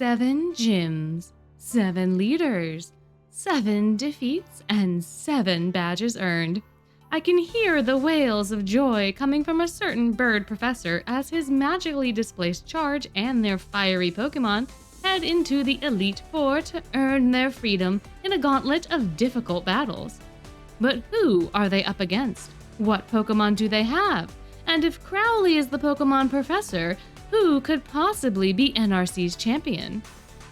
7 gyms, 7 leaders, 7 defeats, and 7 badges earned. I can hear the wails of joy coming from a certain bird professor as his magically displaced charge and their fiery Pokémon head into the Elite Four to earn their freedom in a gauntlet of difficult battles. But who are they up against? What Pokémon do they have? And if Crowley is the Pokémon professor, who could possibly be NRC's champion?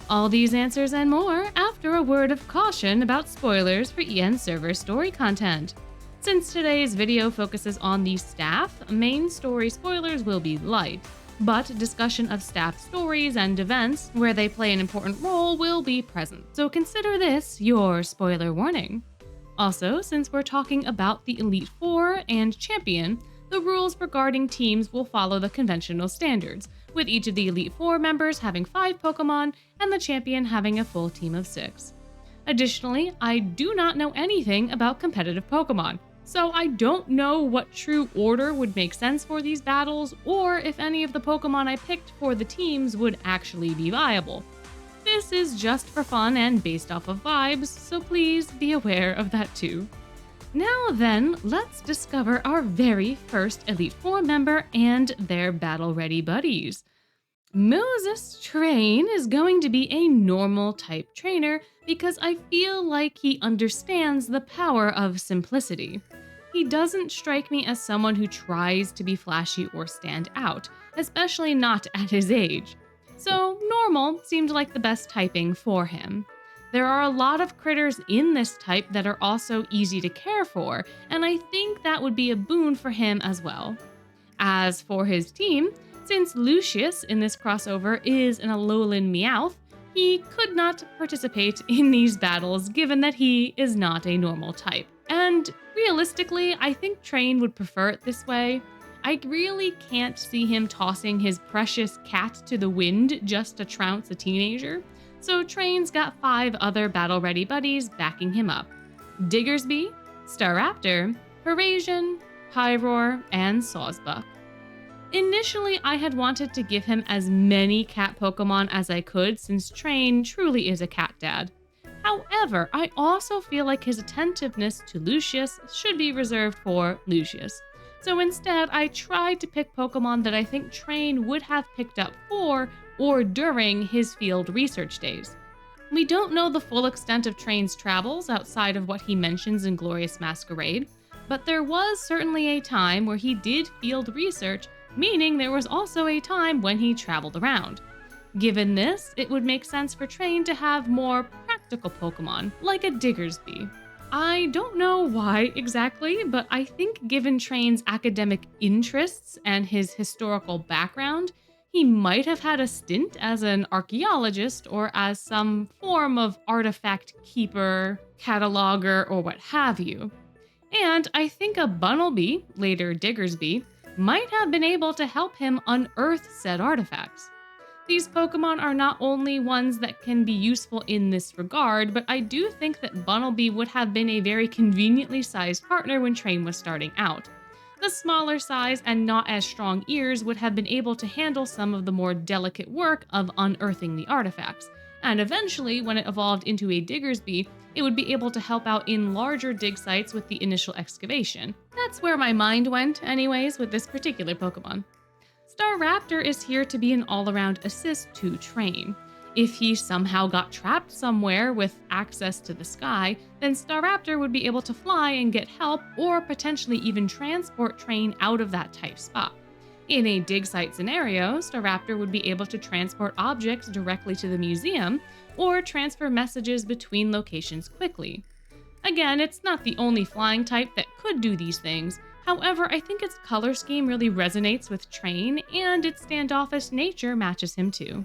All these answers and more after a word of caution about spoilers for EN server story content. Since today's video focuses on the staff, main story spoilers will be light, but discussion of staff stories and events where they play an important role will be present, so consider this your spoiler warning. Also, since we're talking about the Elite Four and Champion, the rules regarding teams will follow the conventional standards, with each of the Elite Four members having 5 Pokémon and the Champion having a full team of 6. Additionally, I do not know anything about competitive Pokémon, so I don't know what true order would make sense for these battles, or if any of the Pokémon I picked for the teams would actually be viable. This is just for fun and based off of vibes, so please be aware of that too. Now then, let's discover our very first Elite Four member and their battle-ready buddies. Moses Trein is going to be a normal type trainer because I feel like he understands the power of simplicity. He doesn't strike me as someone who tries to be flashy or stand out, especially not at his age. So normal seemed like the best typing for him. There are a lot of critters in this type that are also easy to care for, and I think that would be a boon for him as well. As for his team, since Lucius in this crossover is an Alolan Meowth, he could not participate in these battles given that he is not a normal type. And realistically, I think Trein would prefer it this way. I really can't see him tossing his precious cat to the wind just to trounce a teenager, so Trein's got 5 other battle-ready buddies backing him up. Diggersby, Staraptor, Parasian, Pyroar, and Sawsbuck. Initially, I had wanted to give him as many cat Pokemon as I could since Trein truly is a cat dad. However, I also feel like his attentiveness to Lucius should be reserved for Lucius. So instead, I tried to pick Pokemon that I think Trein would have picked up for or during his field research days. We don't know the full extent of Trein's travels outside of what he mentions in Glorious Masquerade, but there was certainly a time where he did field research, meaning there was also a time when he traveled around. Given this, it would make sense for Trein to have more practical Pokemon, like a Diggersby. I don't know why exactly, but I think given Trein's academic interests and his historical background, he might have had a stint as an archaeologist or as some form of artifact keeper, cataloger, or what have you. And I think a Bunnelby, later Diggersby, might have been able to help him unearth said artifacts. These Pokemon are not only ones that can be useful in this regard, but I do think that Bunnelby would have been a very conveniently sized partner when Trein was starting out. The smaller size and not as strong ears would have been able to handle some of the more delicate work of unearthing the artifacts, and eventually, when it evolved into a Diggersby, it would be able to help out in larger dig sites with the initial excavation. That's where my mind went anyways with this particular Pokemon. Staraptor is here to be an all-around assist to Trein. If he somehow got trapped somewhere with access to the sky, then Staraptor would be able to fly and get help or potentially even transport Trein out of that type spot. In a dig site scenario, Staraptor would be able to transport objects directly to the museum or transfer messages between locations quickly. Again, it's not the only flying type that could do these things. However, I think its color scheme really resonates with Trein, and its standoffish nature matches him too.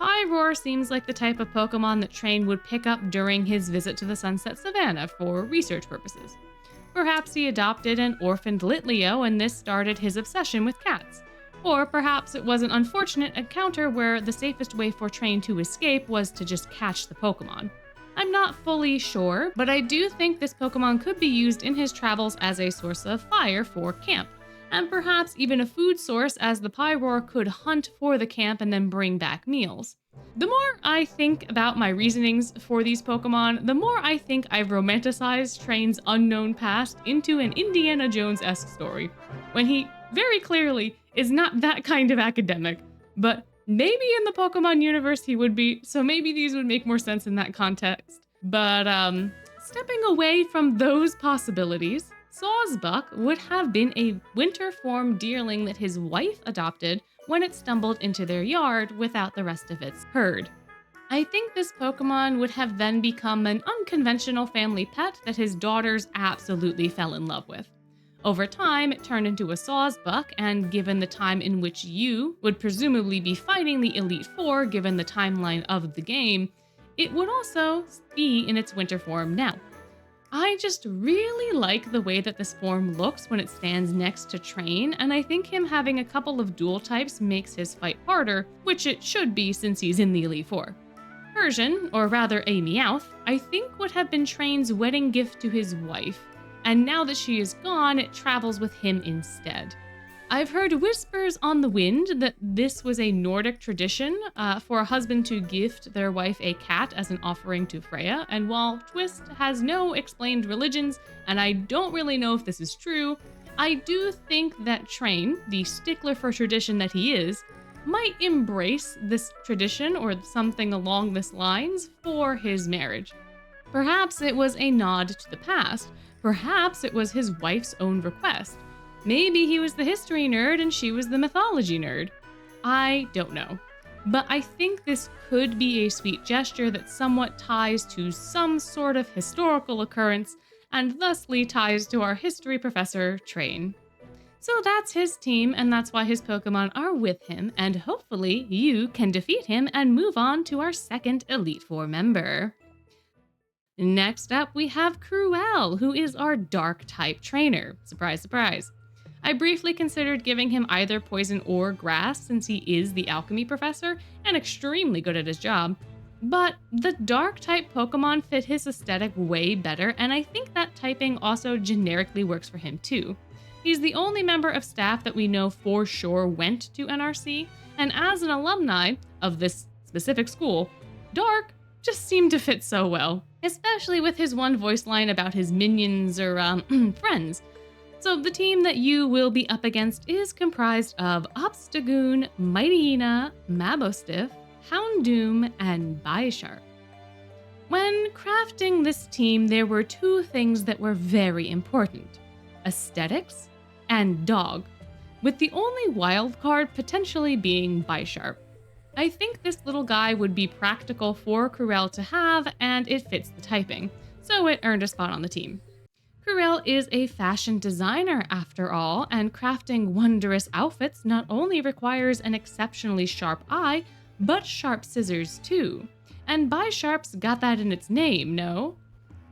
Pyroar seems like the type of Pokemon that Trein would pick up during his visit to the Sunset Savannah for research purposes. Perhaps he adopted an orphaned Litleo and this started his obsession with cats. Or perhaps it was an unfortunate encounter where the safest way for Trein to escape was to just catch the Pokemon. I'm not fully sure, but I do think this Pokemon could be used in his travels as a source of fire for camp, and perhaps even a food source as the Pyroar could hunt for the camp and then bring back meals. The more I think about my reasonings for these Pokemon, the more I think I've romanticized Trein's unknown past into an Indiana Jones-esque story, when he very clearly is not that kind of academic. But maybe in the Pokemon universe he would be, so maybe these would make more sense in that context. But stepping away from those possibilities, Sawsbuck would have been a winter form deerling that his wife adopted when it stumbled into their yard without the rest of its herd. I think this Pokemon would have then become an unconventional family pet that his daughters absolutely fell in love with. Over time, it turned into a Sawsbuck, and given the time in which you would presumably be fighting the Elite Four given the timeline of the game, it would also be in its winter form now. I just really like the way that this form looks when it stands next to Trein, and I think him having a couple of dual types makes his fight harder, which it should be since he's in the Elite Four. Persian, or rather a Meowth, I think would have been Trein's wedding gift to his wife, and now that she is gone, it travels with him instead. I've heard whispers on the wind that this was a Nordic tradition for a husband to gift their wife a cat as an offering to Freya, and while Twist has no explained religions, and I don't really know if this is true, I do think that Trein, the stickler for tradition that he is, might embrace this tradition or something along this lines for his marriage. Perhaps it was a nod to the past, perhaps it was his wife's own request. Maybe he was the history nerd and she was the mythology nerd. I don't know. But I think this could be a sweet gesture that somewhat ties to some sort of historical occurrence and thusly ties to our history professor, Trein. So that's his team, and that's why his Pokemon are with him, and hopefully you can defeat him and move on to our second Elite Four member. Next up, we have Crewel, who is our Dark-type trainer. Surprise, surprise. I briefly considered giving him either poison or grass since he is the alchemy professor and extremely good at his job, but the Dark-type Pokemon fit his aesthetic way better, and I think that typing also generically works for him too. He's the only member of staff that we know for sure went to NRC, and as an alumni of this specific school, Dark just seemed to fit so well, especially with his one voice line about his minions or friends. So the team that you will be up against is comprised of Obstagoon, Mightyena, Mabostiff, Houndoom, and Bisharp. When crafting this team, there were two things that were very important: aesthetics and dog, with the only wild card potentially being Bisharp. I think this little guy would be practical for Crewel to have, and it fits the typing, so it earned a spot on the team. Crewel is a fashion designer after all, and crafting wondrous outfits not only requires an exceptionally sharp eye, but sharp scissors too. And Bisharp's got that in its name, no?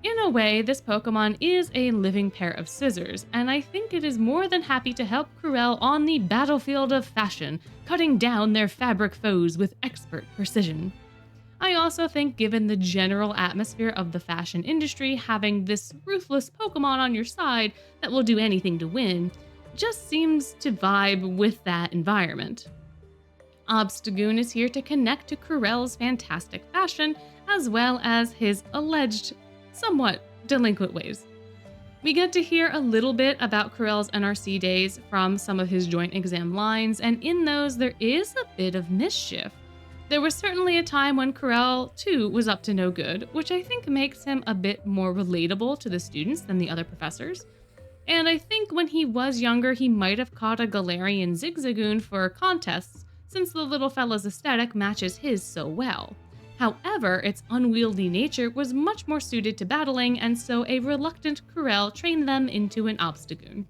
In a way, this Pokemon is a living pair of scissors, and I think it is more than happy to help Crewel on the battlefield of fashion, cutting down their fabric foes with expert precision. I also think given the general atmosphere of the fashion industry, having this ruthless Pokemon on your side that will do anything to win just seems to vibe with that environment. Obstagoon is here to connect to Crewel's fantastic fashion, as well as his alleged, somewhat delinquent ways. We get to hear a little bit about Crewel's NRC days from some of his joint exam lines, and in those there is a bit of mischief. There was certainly a time when Crewel, too, was up to no good, which I think makes him a bit more relatable to the students than the other professors. And I think when he was younger, he might have caught a Galarian Zigzagoon for contests, since the little fella's aesthetic matches his so well. However, its unwieldy nature was much more suited to battling, and so a reluctant Crewel trained them into an Obstagoon.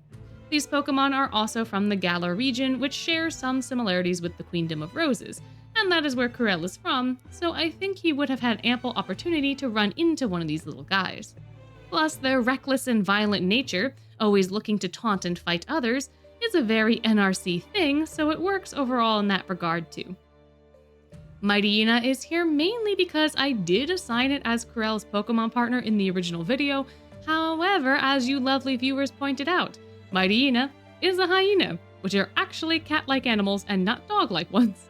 These Pokemon are also from the Galar region, which shares some similarities with the Queendom of Roses, and that is where Crewel is from, so I think he would have had ample opportunity to run into one of these little guys. Plus, their reckless and violent nature, always looking to taunt and fight others, is a very NRC thing, so it works overall in that regard too. Mightyena is here mainly because I did assign it as Crewel's Pokemon partner in the original video. However, as you lovely viewers pointed out, Mightyena is a hyena, which are actually cat-like animals and not dog-like ones.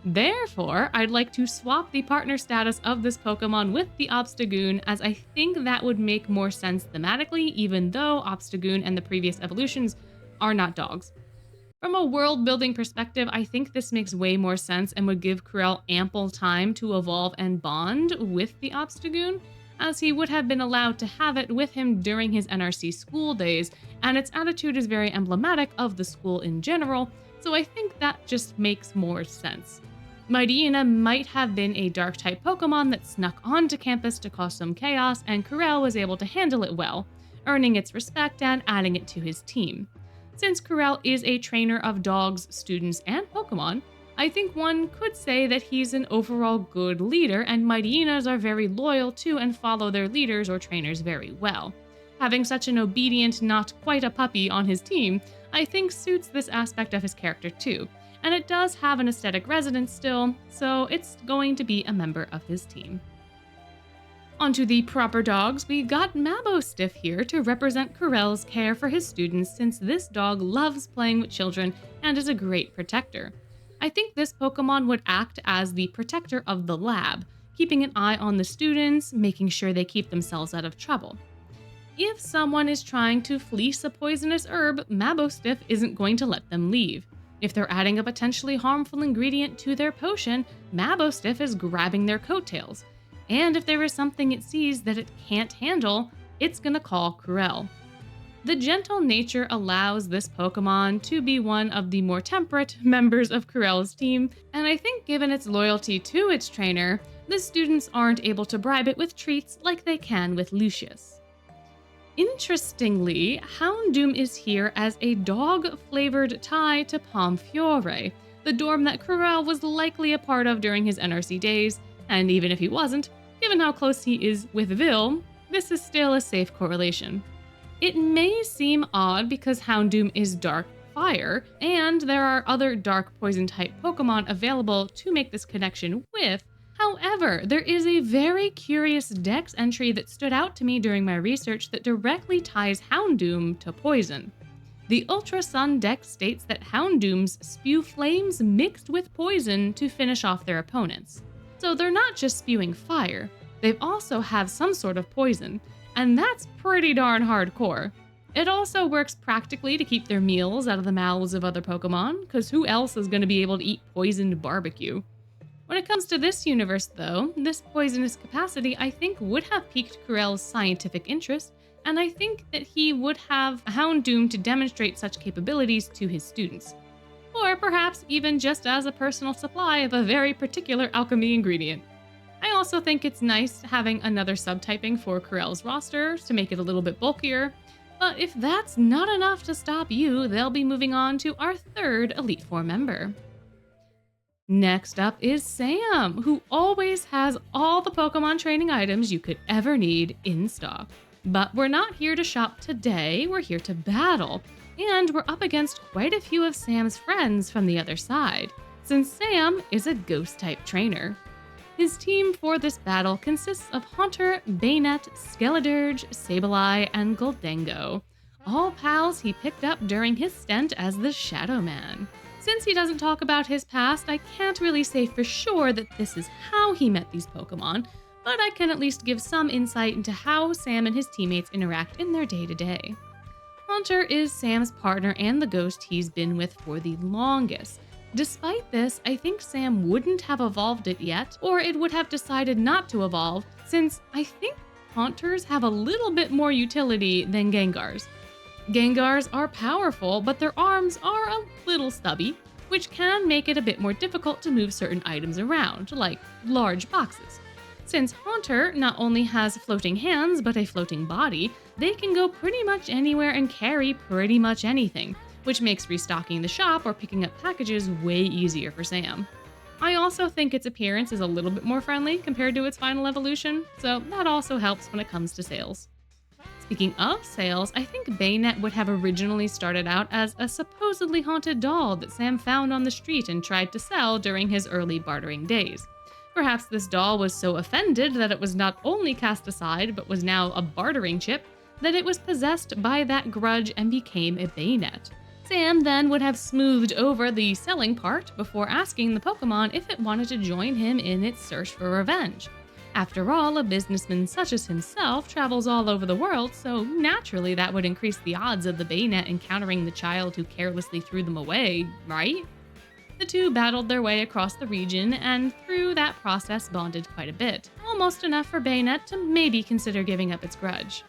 Therefore, I'd like to swap the partner status of this Pokemon with the Obstagoon, as I think that would make more sense thematically, even though Obstagoon and the previous evolutions are not dogs. From a world-building perspective, I think this makes way more sense and would give Crewel ample time to evolve and bond with the Obstagoon, as he would have been allowed to have it with him during his NRC school days, and its attitude is very emblematic of the school in general, so I think that just makes more sense. Mightyena might have been a Dark-type Pokemon that snuck onto campus to cause some chaos, and Crewel was able to handle it well, earning its respect and adding it to his team. Since Crewel is a trainer of dogs, students, and Pokemon, I think one could say that he's an overall good leader, and Mightyenas are very loyal to and follow their leaders or trainers very well. Having such an obedient, not quite a puppy on his team, I think suits this aspect of his character too, and it does have an aesthetic resonance still, so it's going to be a member of his team. Onto the proper dogs, we got Mabostiff here to represent Crewel's care for his students, since this dog loves playing with children and is a great protector. I think this Pokemon would act as the protector of the lab, keeping an eye on the students, making sure they keep themselves out of trouble. If someone is trying to fleece a poisonous herb, Mabostiff isn't going to let them leave. If they're adding a potentially harmful ingredient to their potion, Mabostiff is grabbing their coattails. And if there is something it sees that it can't handle, it's gonna call Crewel. The gentle nature allows this Pokemon to be one of the more temperate members of Crewel's team, and I think given its loyalty to its trainer, the students aren't able to bribe it with treats like they can with Lucius. Interestingly, Houndoom is here as a dog-flavored tie to Pomfiore, the dorm that Crewel was likely a part of during his NRC days, and even if he wasn't, given how close he is with Vil, this is still a safe correlation. It may seem odd because Houndoom is dark fire, and there are other dark poison-type Pokemon available to make this connection with. However, there is a very curious Dex entry that stood out to me during my research that directly ties Houndoom to poison. The Ultra Sun Dex states that Houndooms spew flames mixed with poison to finish off their opponents. So they're not just spewing fire, they also have some sort of poison, and that's pretty darn hardcore. It also works practically to keep their meals out of the mouths of other Pokemon, because who else is going to be able to eat poisoned barbecue? When it comes to this universe, though, this poisonous capacity I think would have piqued Crewel's scientific interest, and I think that he would have Houndoom to demonstrate such capabilities to his students. Or perhaps even just as a personal supply of a very particular alchemy ingredient. I also think it's nice having another subtyping for Crewel's roster to make it a little bit bulkier, but if that's not enough to stop you, they'll be moving on to our third Elite Four member. Next up is Sam, who always has all the Pokemon training items you could ever need in stock. But we're not here to shop today, we're here to battle. And we're up against quite a few of Sam's friends from the other side, since Sam is a Ghost-type trainer. His team for this battle consists of Haunter, Bayonet, Skeledirge, Sableye, and Goldengo, all pals he picked up during his stint as the Shadow Man. Since he doesn't talk about his past, I can't really say for sure that this is how he met these Pokemon, but I can at least give some insight into how Sam and his teammates interact in their day-to-day. Haunter is Sam's partner and the ghost he's been with for the longest. Despite this, I think Sam wouldn't have evolved it yet, or it would have decided not to evolve, since I think Haunters have a little bit more utility than Gengars. Gengars are powerful, but their arms are a little stubby, which can make it a bit more difficult to move certain items around, like large boxes. Since Haunter not only has floating hands, but a floating body, they can go pretty much anywhere and carry pretty much anything, which makes restocking the shop or picking up packages way easier for Sam. I also think its appearance is a little bit more friendly compared to its final evolution, so that also helps when it comes to sales. Speaking of sales, I think Bayonet would have originally started out as a supposedly haunted doll that Sam found on the street and tried to sell during his early bartering days. Perhaps this doll was so offended that it was not only cast aside, but was now a bartering chip, that it was possessed by that grudge and became a Bayonet. Sam then would have smoothed over the selling part before asking the Pokémon if it wanted to join him in its search for revenge. After all, a businessman such as himself travels all over the world, so naturally that would increase the odds of the Bayonet encountering the child who carelessly threw them away, right? The two battled their way across the region, and through that process bonded quite a bit, almost enough for Bayonet to maybe consider giving up its grudge.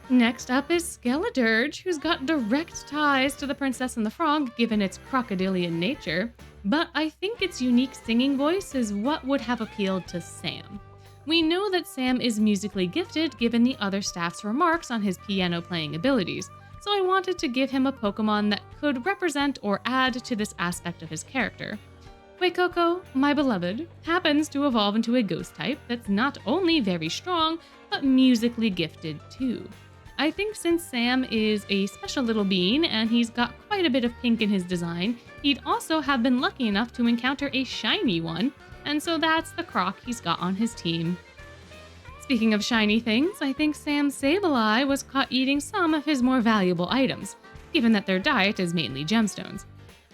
Next up is Skeledirge, who's got direct ties to the Princess and the Frog given its crocodilian nature, but I think its unique singing voice is what would have appealed to Sam. We know that Sam is musically gifted given the other staff's remarks on his piano playing abilities, so I wanted to give him a Pokémon that could represent or add to this aspect of his character. Huecoco, my beloved, happens to evolve into a ghost type that's not only very strong, but musically gifted too. I think since Sam is a special little bean and he's got quite a bit of pink in his design, he'd also have been lucky enough to encounter a shiny one, and so that's the croc he's got on his team. Speaking of shiny things, I think Sam's Sableye was caught eating some of his more valuable items, given that their diet is mainly gemstones.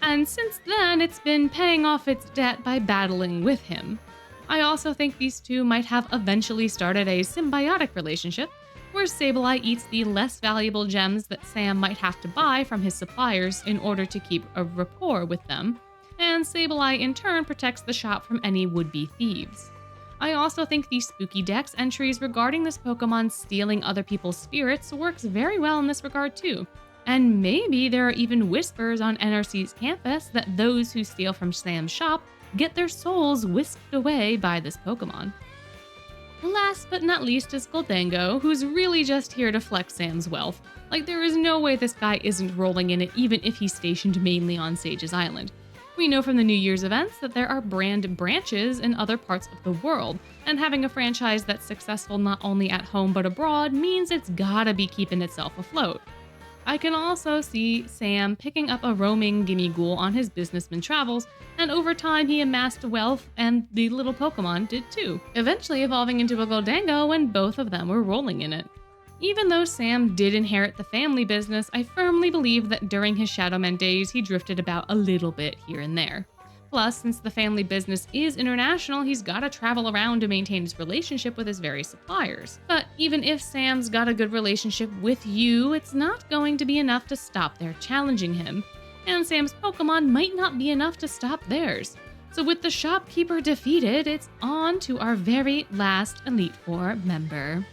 And since then, it's been paying off its debt by battling with him. I also think these two might have eventually started a symbiotic relationship, where Sableye eats the less valuable gems that Sam might have to buy from his suppliers in order to keep a rapport with them, and Sableye in turn protects the shop from any would-be thieves. I also think the Spooky Dex entries regarding this Pokémon stealing other people's spirits works very well in this regard too. And maybe there are even whispers on NRC's campus that those who steal from Sam's shop get their souls whisked away by this Pokémon. Last but not least is Goldango, who's really just here to flex Sam's wealth. Like, there is no way this guy isn't rolling in it even if he's stationed mainly on Sage's Island. We know from the New Year's events that there are brand branches in other parts of the world, and having a franchise that's successful not only at home but abroad means it's gotta be keeping itself afloat. I can also see Sam picking up a roaming Gimmighoul on his businessman travels, and over time he amassed wealth, and the little Pokémon did too, eventually evolving into a Goldango when both of them were rolling in it. Even though Sam did inherit the family business, I firmly believe that during his Shadowman days he drifted about a little bit here and there. Plus, since the family business is international, he's gotta travel around to maintain his relationship with his various suppliers. But even if Sam's got a good relationship with you, it's not going to be enough to stop their challenging him. And Sam's Pokémon might not be enough to stop theirs. So with the shopkeeper defeated, it's on to our very last Elite Four member.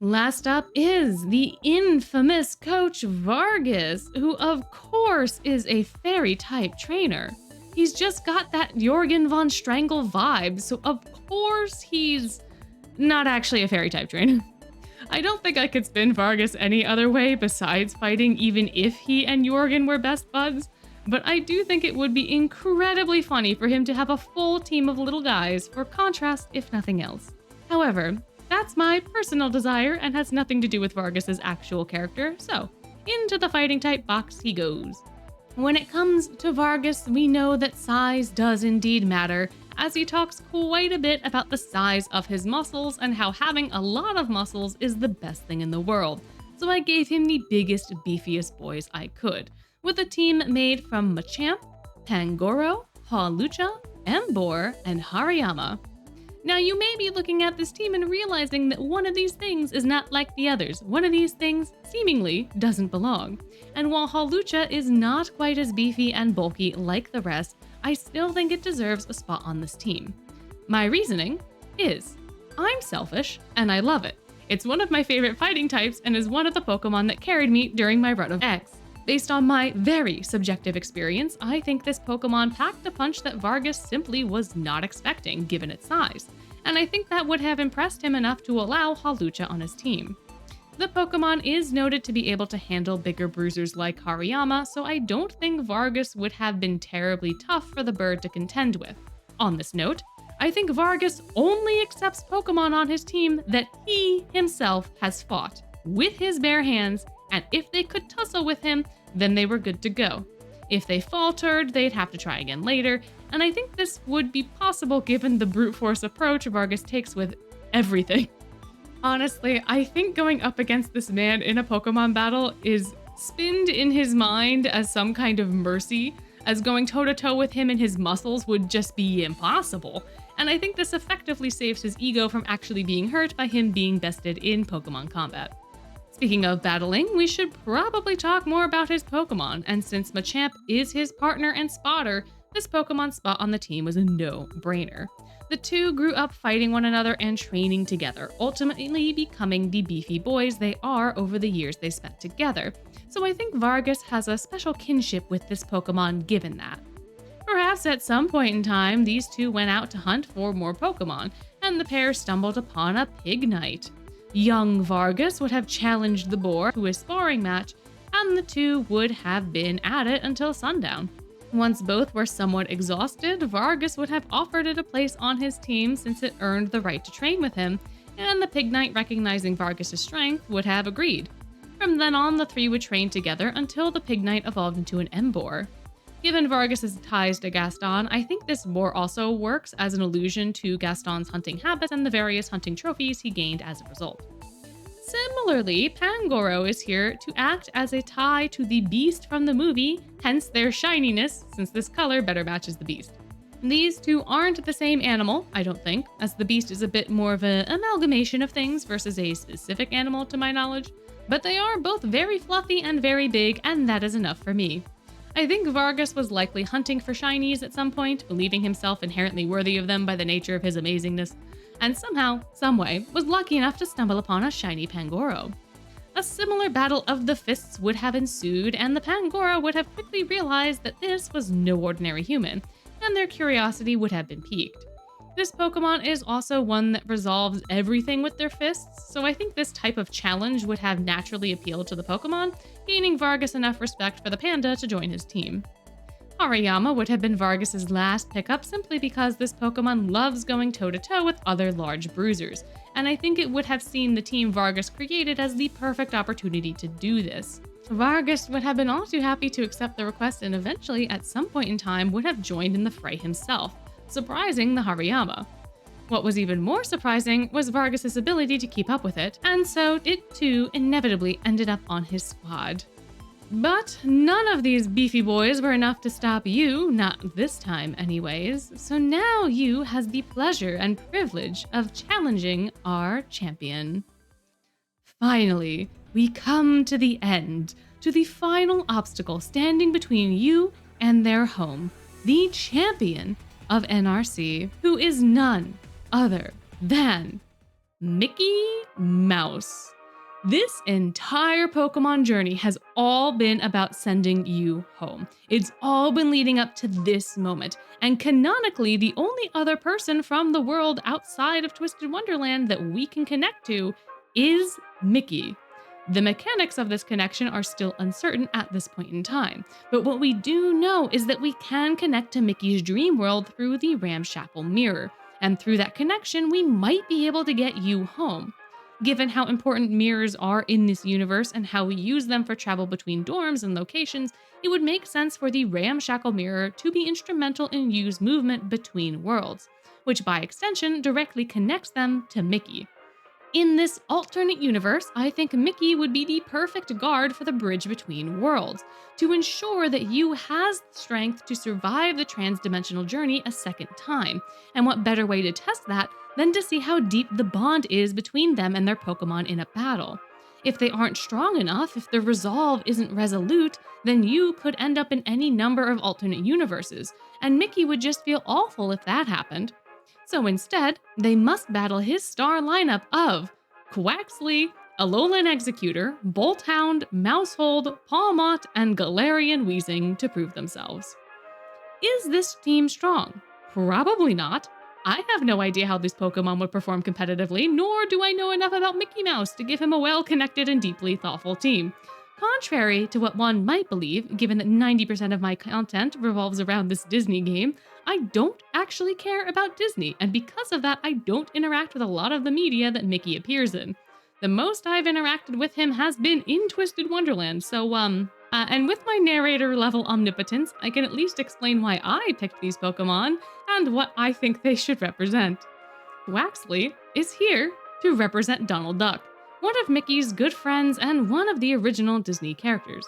Last up is the infamous Coach Vargas, who of course is a fairy-type trainer. He's just got that Jorgen von Strangle vibe, so of course he's not actually a fairy-type trainer. I don't think I could spin Vargas any other way besides fighting, even if he and Jorgen were best buds, but I do think it would be incredibly funny for him to have a full team of little guys for contrast, if nothing else. However, that's my personal desire and has nothing to do with Vargas's actual character, so into the fighting type box he goes. When it comes to Vargas, we know that size does indeed matter, as he talks quite a bit about the size of his muscles and how having a lot of muscles is the best thing in the world. So I gave him the biggest, beefiest boys I could, with a team made from Machamp, Pangoro, Hawlucha, Emboar, and Hariyama. Now, you may be looking at this team and realizing that one of these things is not like the others. One of these things, seemingly, doesn't belong. And while Hawlucha is not quite as beefy and bulky like the rest, I still think it deserves a spot on this team. My reasoning is, I'm selfish, and I love it. It's one of my favorite fighting types and is one of the Pokemon that carried me during my run of X. Based on my very subjective experience, I think this Pokemon packed a punch that Vargas simply was not expecting, given its size, and I think that would have impressed him enough to allow Hawlucha on his team. The Pokemon is noted to be able to handle bigger bruisers like Hariyama, so I don't think Vargas would have been terribly tough for the bird to contend with. On this note, I think Vargas only accepts Pokemon on his team that he himself has fought, with his bare hands, and if they could tussle with him, then they were good to go. If they faltered, they'd have to try again later, and I think this would be possible given the brute force approach Vargas takes with everything. Honestly, I think going up against this man in a Pokemon battle is spinned in his mind as some kind of mercy, as going toe-to-toe with him and his muscles would just be impossible. And I think this effectively saves his ego from actually being hurt by him being bested in Pokemon combat. Speaking of battling, we should probably talk more about his Pokemon, and since Machamp is his partner and spotter, this Pokemon spot on the team was a no-brainer. The two grew up fighting one another and training together, ultimately becoming the beefy boys they are over the years they spent together. So I think Vargas has a special kinship with this Pokemon given that. Perhaps at some point in time, these two went out to hunt for more Pokemon, and the pair stumbled upon a Pignite. Young Vargas would have challenged the boar to a sparring match, and the two would have been at it until sundown. Once both were somewhat exhausted, Vargas would have offered it a place on his team since it earned the right to train with him, and the Pignite, recognizing Vargas' strength, would have agreed. From then on, the three would train together until the Pignite evolved into an Emboar. Given Vargas' ties to Gaston, I think this boar also works as an allusion to Gaston's hunting habits and the various hunting trophies he gained as a result. Similarly, Pangoro is here to act as a tie to the beast from the movie, hence their shininess, since this color better matches the beast. These two aren't the same animal, I don't think, as the beast is a bit more of an amalgamation of things versus a specific animal to my knowledge, but they are both very fluffy and very big, and that is enough for me. I think Vargas was likely hunting for shinies at some point, believing himself inherently worthy of them by the nature of his amazingness, and somehow, someway, was lucky enough to stumble upon a shiny Pangoro. A similar battle of the fists would have ensued, and the Pangoro would have quickly realized that this was no ordinary human, and their curiosity would have been piqued. This Pokemon is also one that resolves everything with their fists, so I think this type of challenge would have naturally appealed to the Pokemon, gaining Vargas enough respect for the panda to join his team. Hariyama would have been Vargas' last pickup simply because this Pokemon loves going toe-to-toe with other large bruisers, and I think it would have seen the team Vargas created as the perfect opportunity to do this. Vargas would have been all too happy to accept the request and eventually, at some point in time, would have joined in the fray himself, surprising the Hariyama. What was even more surprising was Vargas' ability to keep up with it, and so it too inevitably ended up on his squad. But none of these beefy boys were enough to stop you, not this time anyways, so now you has the pleasure and privilege of challenging our champion. Finally, we come to the end, to the final obstacle standing between you and their home, the champion of NRC, who is none other than Mickey Mouse. This entire Pokemon journey has all been about sending you home. It's all been leading up to this moment, and canonically, the only other person from the world outside of Twisted Wonderland that we can connect to is Mickey. The mechanics of this connection are still uncertain at this point in time, but what we do know is that we can connect to Mickey's dream world through the Ramshackle Mirror, and through that connection, we might be able to get you home. Given how important mirrors are in this universe and how we use them for travel between dorms and locations, it would make sense for the Ramshackle Mirror to be instrumental in Yu's movement between worlds, which by extension directly connects them to Mickey. In this alternate universe, I think Mickey would be the perfect guard for the bridge between worlds, to ensure that Yu has the strength to survive the transdimensional journey a second time. And what better way to test that than to see how deep the bond is between them and their Pokemon in a battle. If they aren't strong enough, if their resolve isn't resolute, then Yu could end up in any number of alternate universes, and Mickey would just feel awful if that happened. So instead, they must battle his star lineup of Quaxley, Alolan Executor, Bolthound, Mousehold, Pawmot, and Galarian Weezing to prove themselves. Is this team strong? Probably not. I have no idea how this Pokemon would perform competitively, nor do I know enough about Mickey Mouse to give him a well-connected and deeply thoughtful team. Contrary to what one might believe, given that 90% of my content revolves around this Disney game, I don't actually care about Disney, and because of that, I don't interact with a lot of the media that Mickey appears in. The most I've interacted with him has been in Twisted Wonderland, so, and with my narrator-level omnipotence, I can at least explain why I picked these Pokemon and what I think they should represent. Waxley is here to represent Donald Duck, one of Mickey's good friends and one of the original Disney characters.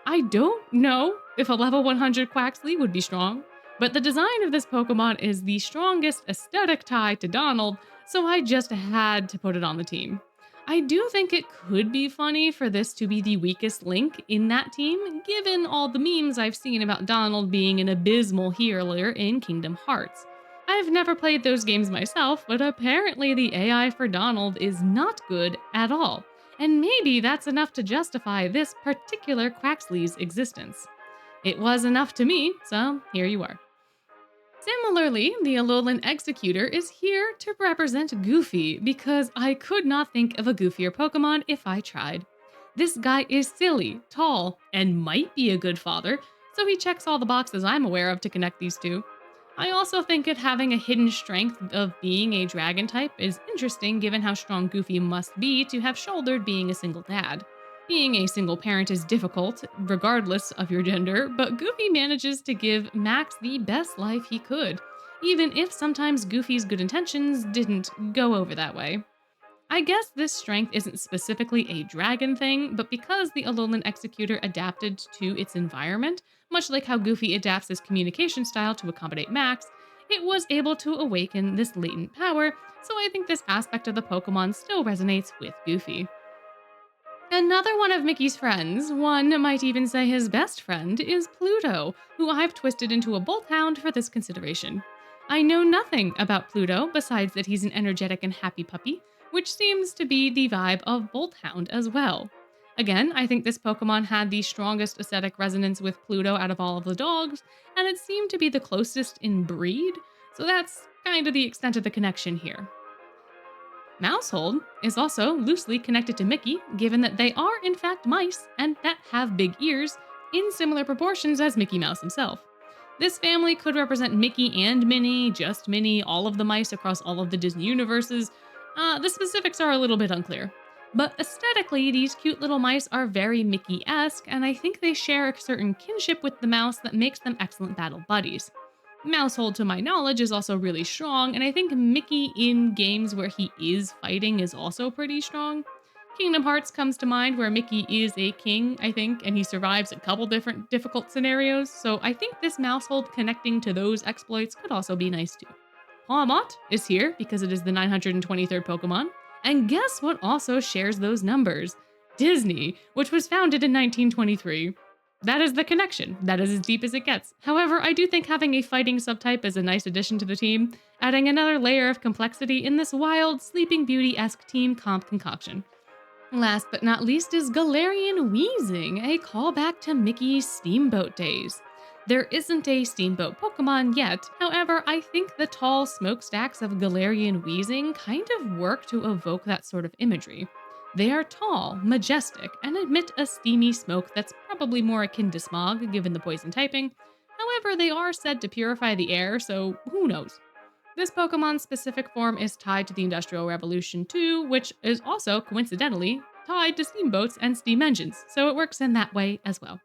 I don't know if a level 100 Quaxly would be strong, but the design of this Pokemon is the strongest aesthetic tie to Donald, so I just had to put it on the team. I do think it could be funny for this to be the weakest link in that team, given all the memes I've seen about Donald being an abysmal healer in Kingdom Hearts. I've never played those games myself, but apparently the AI for Donald is not good at all, and maybe that's enough to justify this particular Quaxly's existence. It was enough to me, so here you are. Similarly, the Alolan Executor is here to represent Goofy, because I could not think of a goofier Pokemon if I tried. This guy is silly, tall, and might be a good father, so he checks all the boxes I'm aware of to connect these two. I also think it having a hidden strength of being a dragon type is interesting given how strong Goofy must be to have shouldered being a single dad. Being a single parent is difficult, regardless of your gender, but Goofy manages to give Max the best life he could, even if sometimes Goofy's good intentions didn't go over that way. I guess this strength isn't specifically a dragon thing, but because the Alolan Executor adapted to its environment, much like how Goofy adapts his communication style to accommodate Max, it was able to awaken this latent power, so I think this aspect of the Pokemon still resonates with Goofy. Another one of Mickey's friends, one might even say his best friend, is Pluto, who I've twisted into a Bolthound for this consideration. I know nothing about Pluto besides that he's an energetic and happy puppy, which seems to be the vibe of Bolthound as well. Again, I think this Pokemon had the strongest aesthetic resonance with Pluto out of all of the dogs, and it seemed to be the closest in breed, so that's kind of the extent of the connection here. Mousehold is also loosely connected to Mickey, given that they are in fact mice and that have big ears in similar proportions as Mickey Mouse himself. This family could represent Mickey and Minnie, just Minnie, all of the mice across all of the Disney universes. The specifics are a little bit unclear. But aesthetically, these cute little mice are very Mickey-esque, and I think they share a certain kinship with the mouse that makes them excellent battle buddies. Mousehold, to my knowledge, is also really strong, and I think Mickey in games where he is fighting is also pretty strong. Kingdom Hearts comes to mind where Mickey is a king, I think, and he survives a couple different difficult scenarios, so I think this Mousehold connecting to those exploits could also be nice too. Pawmot is here because it is the 923rd Pokemon, and guess what also shares those numbers? Disney, which was founded in 1923. That is the connection. That is as deep as it gets. However, I do think having a fighting subtype is a nice addition to the team, adding another layer of complexity in this wild, Sleeping Beauty-esque team comp concoction. Last but not least is Galarian Weezing, a callback to Mickey's Steamboat days. There isn't a Steamboat Pokemon yet, however, I think the tall smokestacks of Galarian Weezing kind of work to evoke that sort of imagery. They are tall, majestic, and emit a steamy smoke that's probably more akin to smog, given the poison typing. However, they are said to purify the air, so who knows? This Pokemon's specific form is tied to the Industrial Revolution too, which is also, coincidentally, tied to steamboats and steam engines, so it works in that way as well.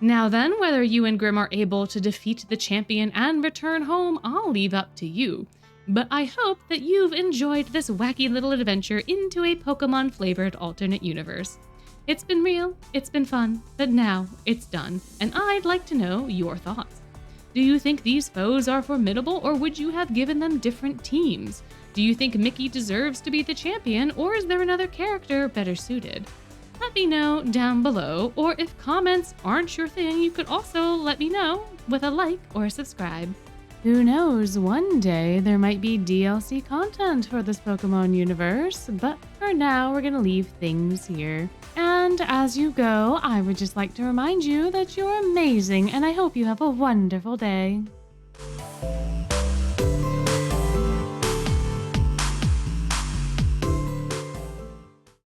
Now then, whether you and Grim are able to defeat the champion and return home, I'll leave up to you. But I hope that you've enjoyed this wacky little adventure into a Pokemon-flavored alternate universe. It's been real, it's been fun, but now it's done, and I'd like to know your thoughts. Do you think these foes are formidable, or would you have given them different teams? Do you think Mickey deserves to be the champion, or is there another character better suited? Let me know down below, or if comments aren't your thing, you could also let me know with a like or a subscribe. Who knows, one day there might be DLC content for this Pokemon universe, but for now we're gonna leave things here. And as you go, I would just like to remind you that you're amazing, and I hope you have a wonderful day.